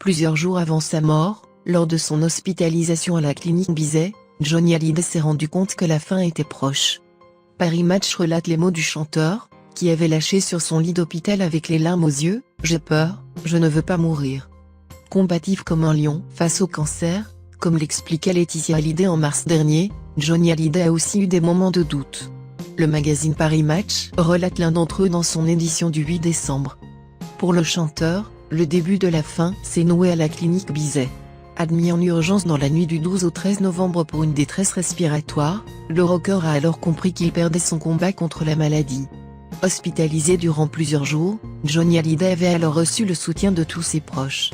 Plusieurs jours avant sa mort, lors de son hospitalisation à la clinique Bizet, Johnny Hallyday s'est rendu compte que la fin était proche. Paris Match relate les mots du chanteur, qui avait lâché sur son lit d'hôpital avec les larmes aux yeux: « J'ai peur, je ne veux pas mourir ». Combatif comme un lion face au cancer, comme l'expliquait Laetitia Hallyday en mars dernier, Johnny Hallyday a aussi eu des moments de doute. Le magazine Paris Match relate l'un d'entre eux dans son édition du 8 décembre. Pour le chanteur, le début de la fin s'est noué à la clinique Bizet. Admis en urgence dans la nuit du 12 au 13 novembre pour une détresse respiratoire, le rocker a alors compris qu'il perdait son combat contre la maladie. Hospitalisé durant plusieurs jours, Johnny Hallyday avait alors reçu le soutien de tous ses proches.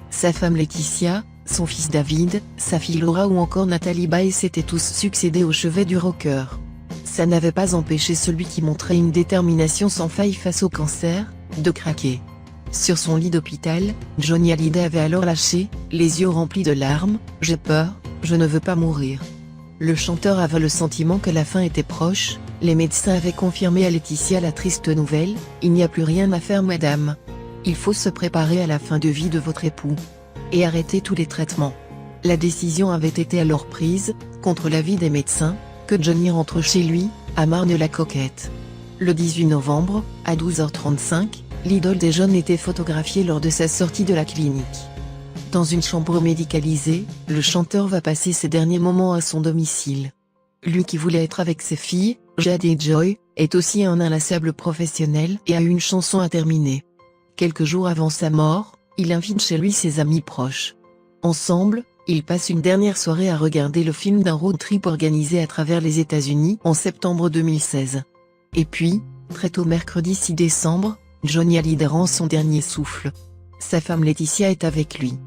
Sa femme Laetitia, son fils David, sa fille Laura ou encore Nathalie Baye s'étaient tous succédé au chevet du rocker. Ça n'avait pas empêché celui qui montrait une détermination sans faille face au cancer, de craquer. Sur son lit d'hôpital, Johnny Hallyday avait alors lâché, les yeux remplis de larmes: « J'ai peur, je ne veux pas mourir ». Le chanteur avait le sentiment que la fin était proche. Les médecins avaient confirmé à Laetitia la triste nouvelle: « Il n'y a plus rien à faire madame. Il faut se préparer à la fin de vie de votre époux. Et arrêter tous les traitements ». La décision avait été alors prise, contre l'avis des médecins, que Johnny rentre chez lui, à Marne-la-Coquette. Le 18 novembre, à 12h35, l'idole des jeunes était photographiée lors de sa sortie de la clinique. Dans une chambre médicalisée, le chanteur va passer ses derniers moments à son domicile. Lui qui voulait être avec ses filles, Jade et Joy, est aussi un inlassable professionnel et a une chanson à terminer. Quelques jours avant sa mort, il invite chez lui ses amis proches. Ensemble, ils passent une dernière soirée à regarder le film d'un road trip organisé à travers les États-Unis en septembre 2016. Et puis, très tôt mercredi 6 décembre, Johnny Hallyday rend son dernier souffle. Sa femme Laetitia est avec lui.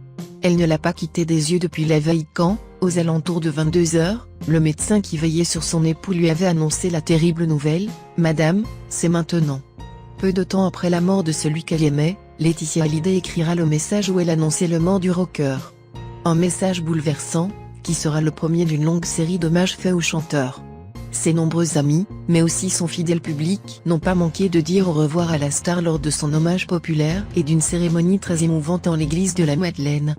Elle ne l'a pas quitté des yeux depuis la veille quand, aux alentours de 22h, le médecin qui veillait sur son époux lui avait annoncé la terrible nouvelle: « Madame, c'est maintenant ». Peu de temps après la mort de celui qu'elle aimait, Laetitia Hallyday écrira le message où elle annonçait le mort du rocker. Un message bouleversant, qui sera le premier d'une longue série d'hommages faits au chanteur. Ses nombreux amis, mais aussi son fidèle public, n'ont pas manqué de dire au revoir à la star lors de son hommage populaire et d'une cérémonie très émouvante en l'église de la Madeleine.